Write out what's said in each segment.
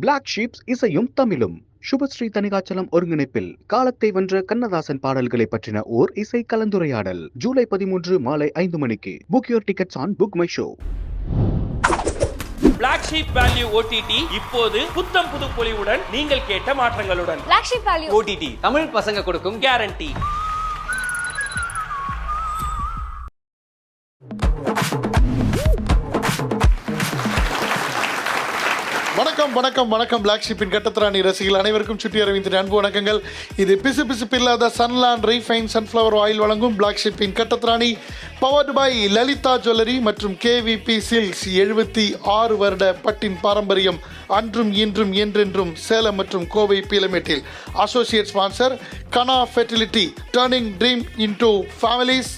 Black ships இசையும் தமிழும் சுபஸ்ரீ தனிகாச்சலம் ஒருங்கிணைப்பில் காலத்தை வென்ற கண்ணதாசன் பாடல்களை பற்றின ஓர் இசை கலந்துரையாடல் ஜூலை 13 மாலை 5 மணிக்கு. Book your tickets on book my show. Black Sheep Value OTT இப்போது புத்தம் புது பொலிவுடன் நீங்கள் கேட்ட மாற்றங்களுடன். Black Sheep Value OTT Tamil பசங்க கொடுக்கும் கேரண்டி. வணக்கம் வணக்கம் வணக்கம். பிளாக் ஷீப்பின் கட்டத்திராணி ரசிகள் அனைவருக்கும் சுட்டி அரவிந்தின் அன்பு வணக்கங்கள். இது பிசு பிசுப்பில்லாத சன்லாண்ட் ரீஃபைன் சன்ஃப்ளவர் ஆயில் வழங்கும் பிளாக் ஷீப்பின் கட்டத்திராணி, பவர்டு பை லலிதா ஜுவல்லரி மற்றும் KVP சில்க்ஸ். 76 வருட பட்டின் பாரம்பரியம், அன்றும் இன்றும் என்றென்றும் சேலம் மற்றும் கோவை பீலமேட்டில். Associate sponsor Kanaa fertility, turning dream into families,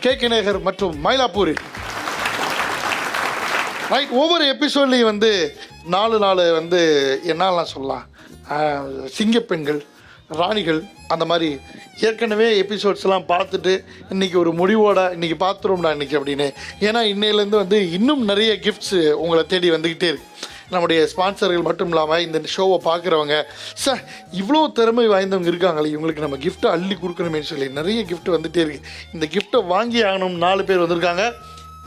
KK Nagar மற்றும் மயிலாப்பூரில். ரைட், ஒவ்வொரு எபிசோட்லேயும் வந்து நாலு வந்து என்னெல்லாம் சொல்லலாம், சிங்கப்பெண்கள், ராணிகள், அந்த மாதிரி ஏற்கனவே எபிசோட்ஸ்லாம் பார்த்துட்டு இன்றைக்கி ஒரு முடிவோட இன்றைக்கி பார்த்துருவோம்டா இன்றைக்கி அப்படின்னு. ஏன்னா இன்னையிலேருந்து வந்து இன்னும் நிறைய கிஃப்ட்ஸு உங்களை தேடி வந்துக்கிட்டே இருக்கு. நம்முடைய ஸ்பான்சர்கள் மட்டும் இல்லாமல் இந்த ஷோவை பார்க்குறவங்க, சார் இவ்வளோ திறமை வாய்ந்தவங்க இருக்காங்களே, இவங்களுக்கு நம்ம கிஃப்ட்டை அள்ளி கொடுக்கணுமேனு சொல்லி நிறைய கிஃப்ட் வந்துகிட்டே இருக்குது. இந்த கிஃப்ட்டை வாங்கி ஆகணும். 4 பேர் வந்திருக்காங்க.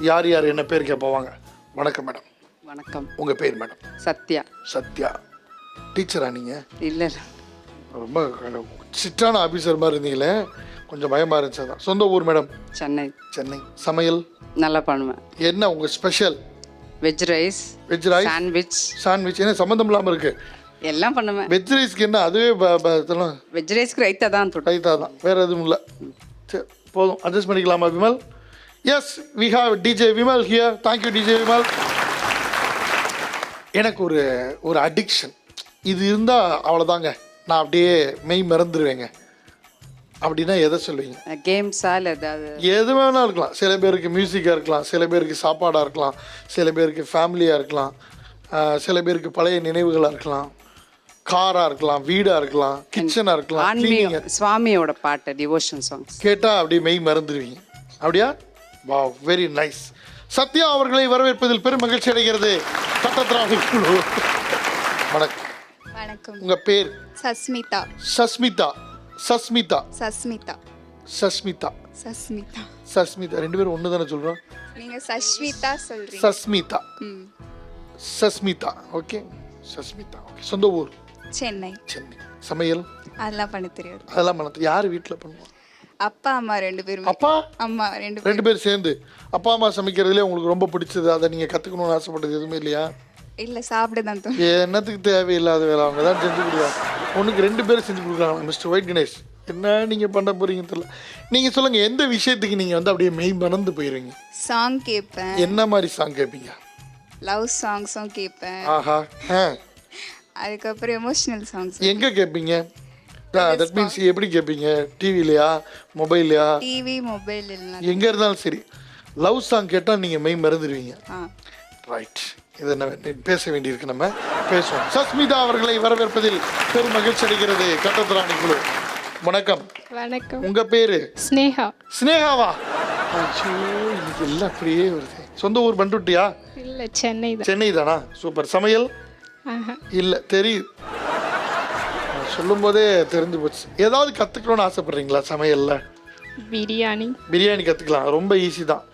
யார் யார் என்ன பேர் கேட்பாங்க? வணக்கம் மேடம். வணக்கம். உங்கள் பேர் மேடம்? சத்யா. சத்யா. டீச்சரா நீங்கள்? இல்லை, ரொம்ப ஸ்ட்ரிக்டான ஆஃபீஸர் மாதிரி இருந்தீங்களே, கொஞ்சம் பயமாக இருந்துச்சு. தான். சொந்த ஊர் மேடம்? சென்னை. சென்னை. சமையல் நல்லா பண்ணுவேன். என்ன உங்கள் special? Veg rice, veg rice, sandwich. என்ன சம்மந்தம் இல்லாமல் இருக்குது? எல்லாம் பண்ணுவேன். வெஜ் ரைஸ்க்கு என்ன அதுவே வெஜ் ரைஸ்க்கு ரைத்தா தான். ரைத்தா தான், வேறு எதுவும் இல்லை. சரி, போதும், அட்ஜஸ்ட் பண்ணிக்கலாமா Vimal? Yes, we have DJ Vimal here. Thank you DJ Vimal. எனக்கு ஒரு அடிக்ஷன் இது இருந்தால் அவ்வளோதாங்க, நான் அப்படியே மெய் மறந்துடுவேங்க. அப்படின்னா எதை சொல்லுவீங்க? கேம்ஸா இல்லை ஏதாவது? எது வேணால் இருக்கலாம். சில பேருக்கு மியூசிக்காக இருக்கலாம், சில பேருக்கு சாப்பாடாக இருக்கலாம், சில பேருக்கு ஃபேமிலியாக இருக்கலாம், சில பேருக்கு பழைய நினைவுகளாக இருக்கலாம், காராக இருக்கலாம், வீடாக இருக்கலாம், கிச்சனாக இருக்கலாம். ஆன்மீக சுவாமியோட பாட்டு, டிவோஷன் சாங்ஸ் கேட்டால் அப்படியே மெய் மறந்துடுவீங்க. அப்படியா? வா, வெரி நைஸ். சத்யா அவர்களை வரவேற்பதில் பெரும் மகிழ்ச்சி அடைகிறது கட்டத்திராணி குழு. வணக்கம். வணக்கம். உங்கள் பேர்? சஸ்மிதா. சஸ்மிதா. சஸ்மிதா. சஸ்மிதா. சஸ்மிதா. சஸ்மிதா. சஸ்மிதா. 2 பேரும் ஒன்று தானே சொல்கிறோம்? நீங்க சஸ்மிதா சொல்றீங்க. சஸ்மிதா. சஸ்மிதா. ஓகே, சஸ்மிதா. ஓகே. சொந்த ஊர்? சென்னை. சென்னை. சமையல் அதெல்லாம் பண்ண தெரியாது. அதெல்லாம் பண்ண யார் வீட்டில் பண்ணுவோம்? அப்பா அம்மா 2 பேரும். அப்பா அம்மா 2 பேர் சேர்ந்து. அப்பா அம்மா சமைக்கிறதுலே உங்களுக்கு ரொம்ப பிடிச்சது, அதை நீங்கள் கற்றுக்கணும்னு ஆசைப்பட்டது எதுவுமே இல்லையா? இல்ல, சாப்பிட தான் தோணும். என்னத்துக்கு தேவையில்லாத வேலை அவங்க தான் செஞ்சு கொடுக்குறாங்க. ஒன்றுக்கு 2 பேரும் செஞ்சு கொடுக்குறாங்க. மிஸ்டர் ஒயிட் கணேஷ், என்ன நீங்கள் பண்ண போகிறீங்க தெரியல. நீங்கள் சொல்லுங்கள், எந்த விஷயத்துக்கு நீங்கள் வந்து அப்படியே மெய் மறந்து போயிடுவீங்க? சாங் கேட்பேன். என்ன மாதிரி சாங் கேட்பீங்க? லவ் சாங்ஸும் கேட்பேன். ஆஹா. அதுக்கப்புறம் எமோஷனல் சாங்ஸ். எங்கே கேட்பீங்க? தட் மீன்ஸ் எப்படி கேட்பீங்க? டிவிலையா, மொபைல்லையா? டிவி, மொபைல் எல்லாம். எங்கே இருந்தாலும் சரி, லவ் சாங் கேட்டால் நீங்கள் மெய் மறந்துடுவீங்க. ரைட், இதை நம்ம பேச வேண்டியிருக்கு, நம்ம பேசுவோம். சஸ்மிதா அவர்களை வரவேற்பதில் பெரும் மகிழ்ச்சி அடைகிறது கட்டத்திராணி குழு. வணக்கம். வணக்கம். உங்கள் பேர்? ஸ்னேகா. ஸ்னேகாவா? ஐயோ, இன்னைக்கு எல்லாம் அப்படியே வருது. சொந்த ஊர் பண்ருட்டியா? இல்லை, சென்னை தான். சென்னை தானா? சூப்பர். சமையல்? இல்லை, தெரியுது, சொல்லும் போதே தெரிஞ்சு போச்சு. ஏதாவது கற்றுக்கணும்னு ஆசைப்பட்றீங்களா சமையலில்? பிரியாணி. பிரியாணி கற்றுக்கலாம், ரொம்ப ஈஸி தான்.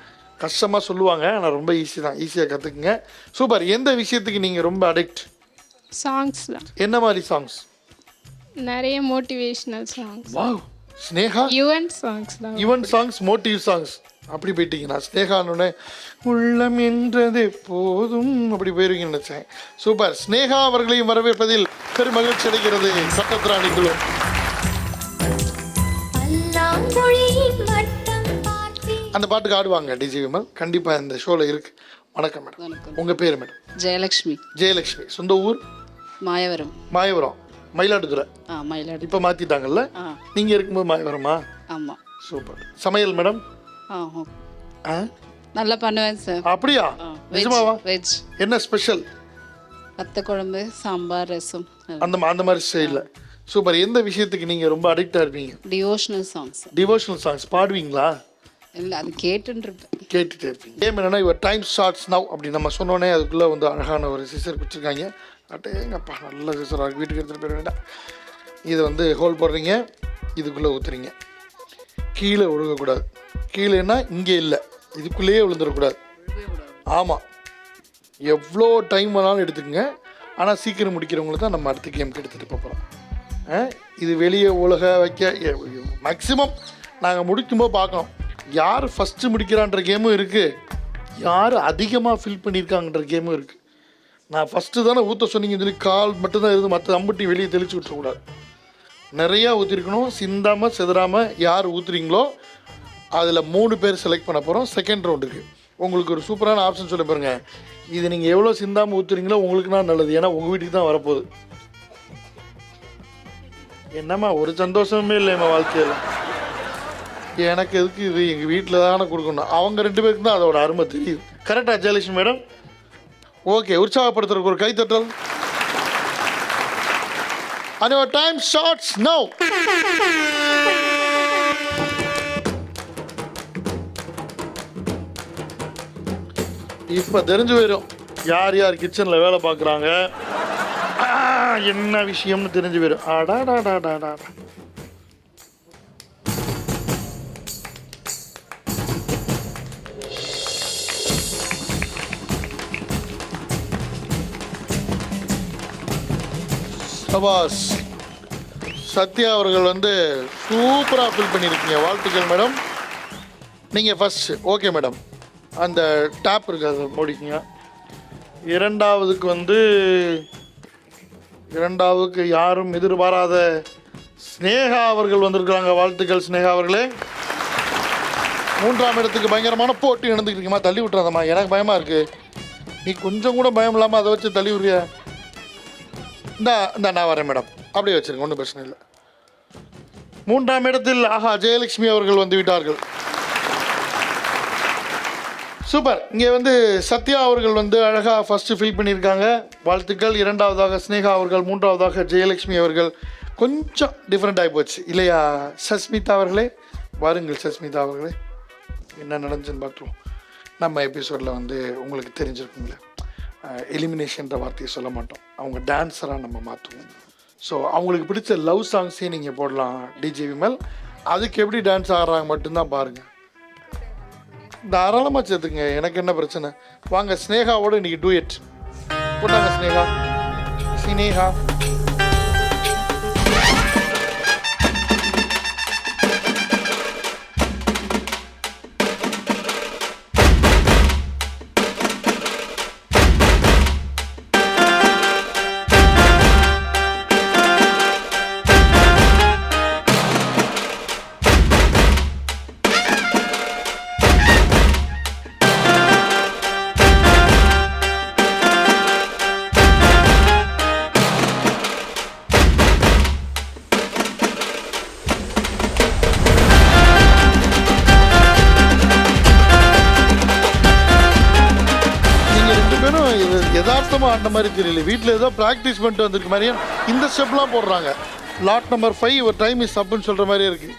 கஷ்டமாக சொல்லுவாங்க, ஆனால் ரொம்ப ஈஸி தான். ஈஸியாக கற்றுக்குங்க. சூப்பர். எந்த விஷயத்துக்கு நீங்கள் ரொம்ப அடிக்ட்? சாங்ஸ் தான். என்ன மாதிரி சாங்ஸ்? நிறைய motivational songs. Wow, Sneha. Yuvan songs தான். Yuvan songs, motive songs. அப்படி போயிட்டீங்க. நான் ஸ்னேகான்னு உள்ளம் என்றது போதும் அப்படி போயிருவீங்கன்னு நினச்சேன். சூப்பர். ஸ்னேகா அவர்களையும் வரவேற்பதில் பெரும் மகிழ்ச்சி அடைகிறது கட்டத்திராணி குழு. அந்த பாட்டுக்கு ஆடுவாங்க DJ விமல், கண்டிப்பாக இந்த ஷோவில் இருக்கு. வணக்கம் மேடம். உங்கள் பேர் மேடம்? ஜெயலக்ஷ்மி. ஜெயலக்ஷ்மி. சொந்த ஊர்? மாயவரம். மாயவரம். மயிலாடுதுறை. மயிலாடுதுறை. இப்போ மாற்றிட்டாங்கல்ல? நீங்கள் இருக்கும்போது மாயவரமா? ஆமாம். சூப்பர். சமையல் மேடம்? நல்லா பண்ணுவேன் சார். அப்படியா? நிஜமாவா? வெஜ். என்ன ஸ்பெஷல்? வத்த குழம்பு, சாம்பார், ரசம், அந்த மாதிரி ஸ்டைலில். சூப்பர். எந்த விஷயத்துக்கு நீங்கள் ரொம்ப அடிக்டாக இருப்பீங்க? Devotional songs. டிவோஷனல் சாங்ஸ் பாடுவீங்களா? இல்லை, அது கேட்டுருப்பேன். கேட்டுட்டே இருப்பீங்க. கேம் என்னன்னா, யுவர் டைம் ஸ்டார்ட்ஸ் நவ் அப்படி நம்ம சொன்னோன்னே அதுக்குள்ளே வந்து அழகான ஒரு சிசர் வச்சுருக்காங்க. அட்டேங்கப்பா நல்ல சிசராக வீட்டுக்கு எடுத்துகிட்டு போயிட வேண்டாம். இதை வந்து ஹோல் போடுறீங்க, இதுக்குள்ளே ஊற்றுறீங்க. கீழே விழுகக்கூடாது. கீழேன்னா இங்கே இல்லை, இதுக்குள்ளேயே விழுந்துடக்கூடாது. ஆமாம், எவ்வளோ டைம் வேணாலும் எடுத்துக்கங்க. ஆனால் சீக்கிரம் முடிக்கிறவங்களுக்கு தான் நம்ம அடுத்த கேமுக்கு எடுத்துகிட்டு போகிறோம். இது வெளியே உலக வைக்க மேக்ஸிமம் நாங்கள் முடிக்கும்போது பார்க்கணும், யார் ஃபஸ்ட்டு முடிக்கிறான்ற கேமும் இருக்குது, யார் அதிகமாக ஃபில் பண்ணியிருக்காங்கன்ற கேமும் இருக்குது. நான் ஃபஸ்ட்டு தானே ஊற்ற சொன்னீங்கன்னு சொல்லி கால் மட்டும்தான் இருந்து மற்ற அம்பட்டி வெளியே தெளிச்சு விட்டுறக்கூடாது. நிறையா ஊற்றிருக்கணும். சிந்தாமல் செதறாமல் யார் ஊற்றுறீங்களோ அதில் 3 பேர் செலக்ட் பண்ண போகிறோம் செகண்ட் ரவுண்டுக்கு. உங்களுக்கு ஒரு சூப்பரான ஆப்ஷன் சொல்ல பாருங்க, இது நீங்கள் எவ்வளோ சிந்தாமல் ஊற்றுறீங்களோ உங்களுக்குனா நல்லது. ஏன்னா உங்கள் வீட்டுக்கு தான் வரப்போகுது. என்னம்மா ஒரு சந்தோஷமே இல்லைம்மா வாழ்க்கையில். எனக்கு எதுக்கு இது, எங்கள் வீட்டில் தானே கொடுக்கணும். அவங்க 2 பேருக்கு தான் அதோட அருமை தெரியுது. கரெக்டாக ஜெயலட்சுமி மேடம்? ஓகே, உற்சாகப்படுத்துறதுக்கு ஒரு கைத்தட்டல். And your time starts now. இப்போ தெரிஞ்சு போயிடும் யார் யார் கிச்சனில் வேலை பார்க்குறாங்க, என்ன விஷயம்னு தெரிஞ்சு போயிடும். ஆடாடாடாடாடா. சபாஸ், சத்யா அவர்கள் வந்து சூப்பராக ஃபில் பண்ணியிருக்கீங்க. வாழ்த்துக்கள் மேடம். நீங்கள் ஃபஸ்ட்டு ஓகே மேடம், அந்த டேப் இருக்குது அதை மூடிக்கிங்க. இரண்டாவதுக்கு யாரும் எதிர்பாராத ஸ்னேகா அவர்கள் வந்திருக்கிறாங்க. வாழ்த்துக்கள் ஸ்னேகா அவர்களே. 3ஆம் இடத்துக்கு பயங்கரமான போட்டி நடந்துக்கிட்டு இருக்குமா? தள்ளி விட்டுறாதம்மா, எனக்கு பயமாக இருக்குது. நீ கொஞ்சம் கூட பயம் இல்லாமல் அதை வச்சு தள்ளி விடுறியா? இந்த நான் வரேன் மேடம், அப்படியே வச்சுருங்க, ஒன்றும் பிரச்சனை இல்லை. 3ஆம் இடத்தில் ஜெயலட்சுமி அவர்கள் வந்து விட்டார்கள். சூப்பர். இங்கே வந்து சத்யா அவர்கள் வந்து அழகாக ஃபஸ்ட்டு ஃபில் பண்ணியிருக்காங்க. வாழ்த்துக்கள். 2ஆவதாக ஸ்னேகா அவர்கள், 3ஆவதாக ஜெயலட்சுமி அவர்கள். கொஞ்சம் டிஃப்ரெண்ட் ஆகி போச்சு இல்லையா சஸ்மிதா அவர்களே? வாருங்கள் சஸ்மிதா அவர்களே, என்ன நடந்துச்சுன்னு பார்க்கலாம். நம்ம எபிசோடில் வந்து உங்களுக்கு தெரிஞ்சிருக்குங்களே, எலிமினேஷன்ற வார்த்தையை சொல்ல மாட்டோம், அவங்க டான்ஸராக நம்ம மாற்றுவோம். ஸோ அவங்களுக்கு பிடிச்ச லவ் சாங்ஸே நீங்கள் போடலாம் டிஜே விமல். அதுக்கு எப்படி டான்ஸ் ஆடுறாங்க மட்டும்தான் பாருங்கள். தாராளமாக சேர்த்துங்க, எனக்கு என்ன பிரச்சனை. வாங்க ஸ்னேகாவோட இன்னைக்கு டூயட் போட்டாங்க. ஸ்னேகா ஸ்னேகா யதார்த்தமாக ஆடின மாதிரி தெரியல. வீட்டில் ஏதோ ப்ராக்டிஸ் பண்ணிட்டு வந்திருக்கு மாதிரியும் இந்த ஸ்டெப்லாம் போடுறாங்க. லாட் நம்பர் 5 ஒரு டைம் இஸ் அப்புன்னு சொல்கிற மாதிரியே இருக்குது.